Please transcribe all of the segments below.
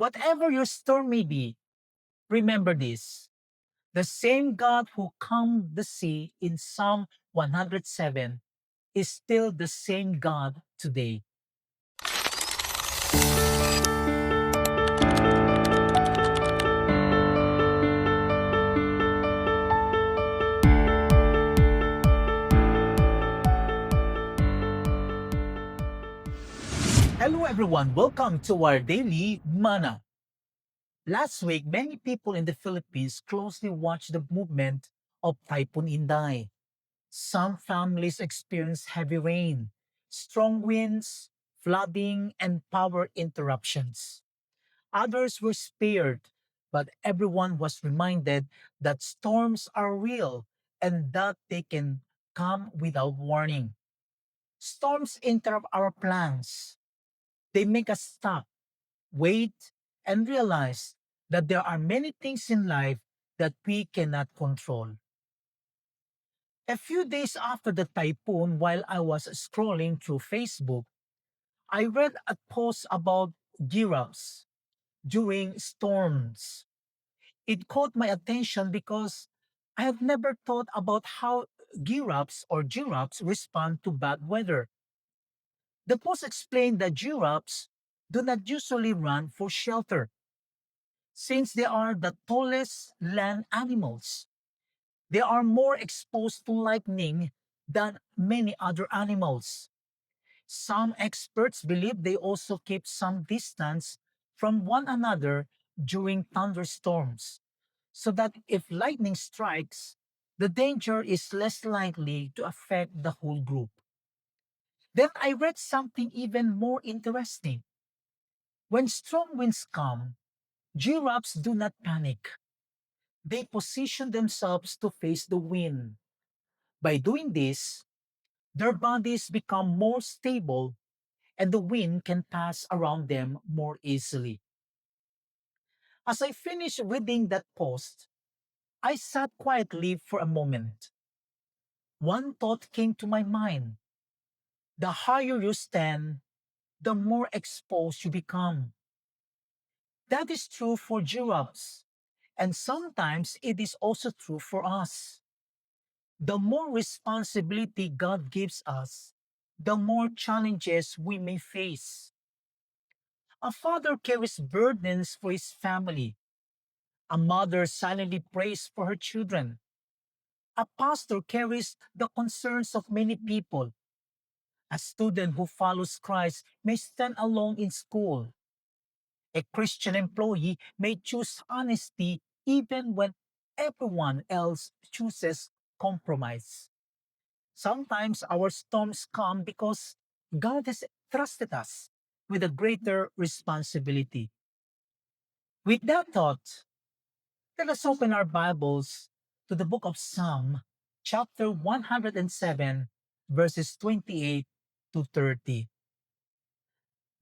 Whatever your storm may be, remember this. The same God who calmed the sea in Psalm 107 is still the same God today. Hello everyone, welcome to our daily Mana. Last week, many people in the Philippines closely watched the movement of Typhoon Inday. Some families experienced heavy rain, strong winds, flooding, and power interruptions. Others were spared, but everyone was reminded that storms are real and that they can come without warning. Storms interrupt our plans. They make us stop, wait, and realize that there are many things in life that we cannot control. A few days after the typhoon, while I was scrolling through Facebook, I read a post about giraffes during storms. It caught my attention because I have never thought about how giraffes respond to bad weather. The post explained that giraffes do not usually run for shelter since they are the tallest land animals. They are more exposed to lightning than many other animals. Some experts believe they also keep some distance from one another during thunderstorms, so that if lightning strikes, the danger is less likely to affect the whole group. Then I read something even more interesting. When strong winds come, giraffes do not panic. They position themselves to face the wind. By doing this, their bodies become more stable and the wind can pass around them more easily. As I finished reading that post, I sat quietly for a moment. One thought came to my mind. The higher you stand, the more exposed you become. That is true for giraffes, and sometimes it is also true for us. The more responsibility God gives us, the more challenges we may face. A father carries burdens for his family. A mother silently prays for her children. A pastor carries the concerns of many people. A student who follows Christ may stand alone in school. A Christian employee may choose honesty even when everyone else chooses compromise. Sometimes our storms come because God has trusted us with a greater responsibility. With that thought, let us open our Bibles to the book of Psalm, chapter 107, verses 28 to 30.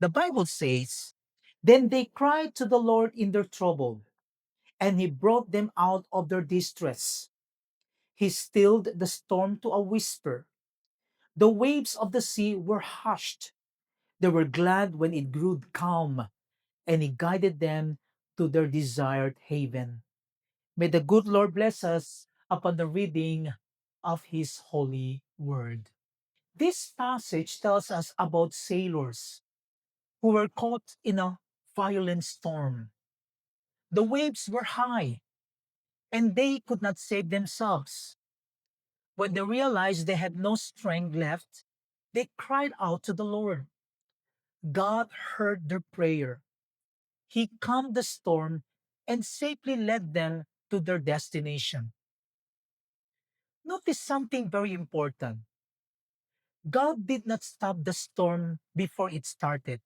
The Bible says, "Then they cried to the Lord in their trouble, and he brought them out of their distress. He stilled the storm to a whisper. The waves of the sea were hushed. They were glad when it grew calm, and he guided them to their desired haven." May the good Lord bless us upon the reading of his holy word. This passage tells us about sailors who were caught in a violent storm. The waves were high, and they could not save themselves. When they realized they had no strength left, they cried out to the Lord. God heard their prayer. He calmed the storm and safely led them to their destination. Notice something very important. God did not stop the storm before it started.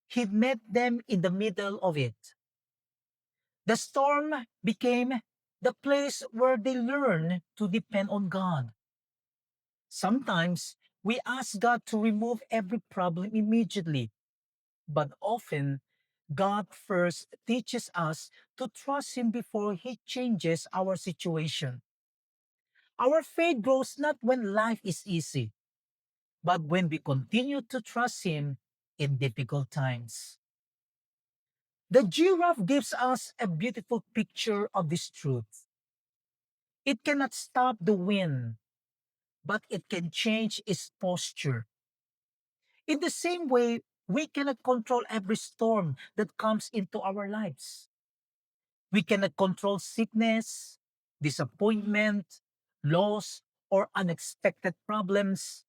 He met them in the middle of it. The storm became the place where they learn to depend on God. Sometimes we ask God to remove every problem immediately, but often God first teaches us to trust Him before He changes our situation. Our faith grows not when life is easy, but when we continue to trust Him in difficult times. The giraffe gives us a beautiful picture of this truth. It cannot stop the wind, but it can change its posture. In the same way, we cannot control every storm that comes into our lives. We cannot control sickness, disappointment, loss, or unexpected problems,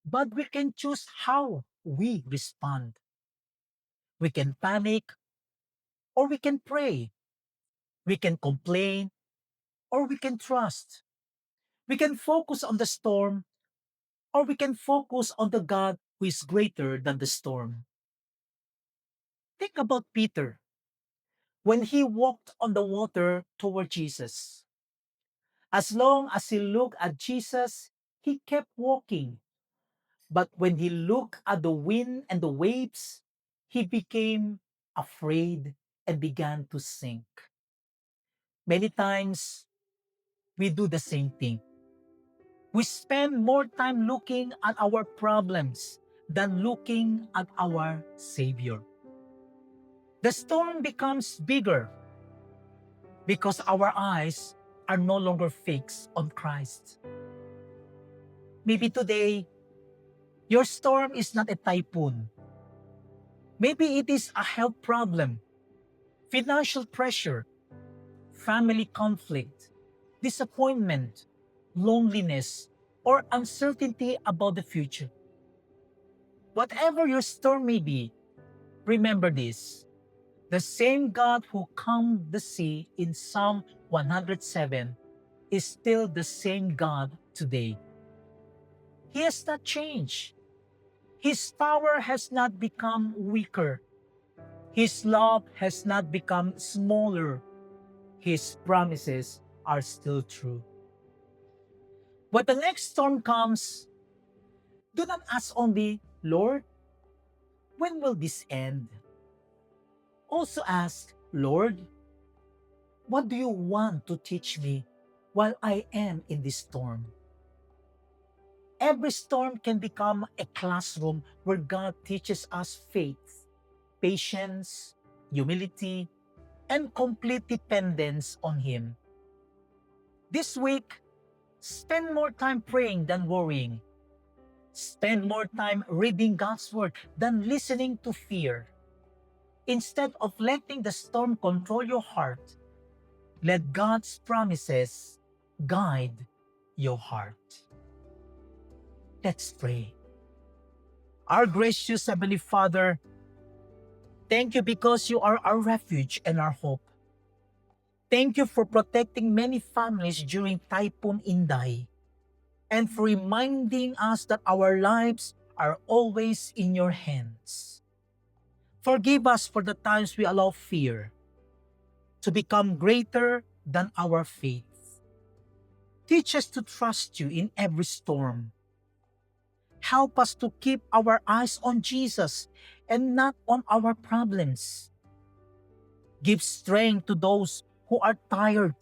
but we can choose how we respond. We can panic or we can pray. We can complain or we can trust. We can focus on the storm or we can focus on the God who is greater than the storm. Think about Peter when he walked on the water toward Jesus. As long as he looked at Jesus, he kept walking. But when he looked at the wind and the waves, he became afraid and began to sink. Many times, we do the same thing. We spend more time looking at our problems than looking at our Savior. The storm becomes bigger because our eyes are no longer fixed on Christ. Maybe today, your storm is not a typhoon. Maybe it is a health problem, financial pressure, family conflict, disappointment, loneliness, or uncertainty about the future. Whatever your storm may be, remember this. The same God who calmed the sea in Psalm 107 is still the same God today. He has not changed. His power has not become weaker. His love has not become smaller. His promises are still true. When the next storm comes, do not ask only, Lord, when will this end? Also ask, Lord, what do you want to teach me while I am in this storm? Every storm can become a classroom where God teaches us faith, patience, humility, and complete dependence on Him. This week, spend more time praying than worrying. Spend more time reading God's Word than listening to fear. Instead of letting the storm control your heart, let God's promises guide your heart. Let's pray. Our gracious Heavenly Father, thank you because you are our refuge and our hope. Thank you for protecting many families during Typhoon Inday and for reminding us that our lives are always in your hands. Forgive us for the times we allow fear to become greater than our faith. Teach us to trust you in every storm. Help us to keep our eyes on Jesus and not on our problems. Give strength to those who are tired.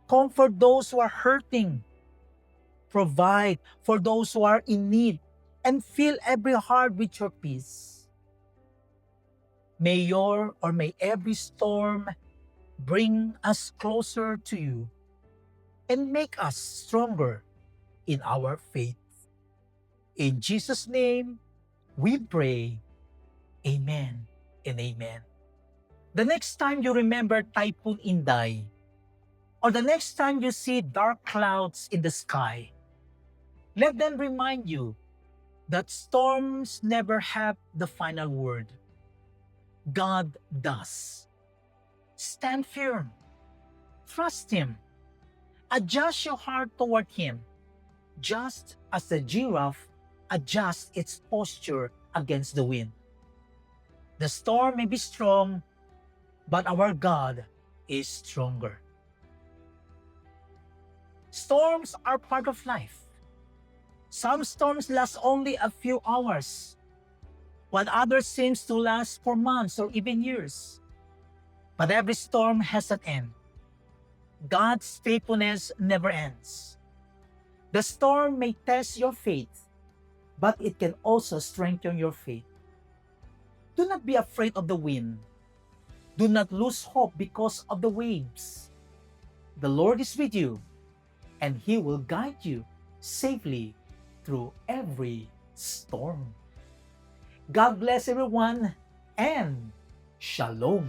Comfort those who are hurting. Provide for those who are in need and fill every heart with your peace. May every storm bring us closer to you and make us stronger in our faith. In Jesus' name, we pray. Amen and amen. The next time you remember Typhoon Inday, or the next time you see dark clouds in the sky, let them remind you that storms never have the final word. God does. Stand firm. Trust Him. Adjust your heart toward Him, just as the giraffe adjusts its posture against the wind. The storm may be strong, but our God is stronger. Storms are part of life. Some storms last only a few hours, while others seem to last for months or even years. But every storm has an end. God's faithfulness never ends. The storm may test your faith, but it can also strengthen your faith. Do not be afraid of the wind. Do not lose hope because of the waves. The Lord is with you, and He will guide you safely through every storm. God bless everyone, and Shalom.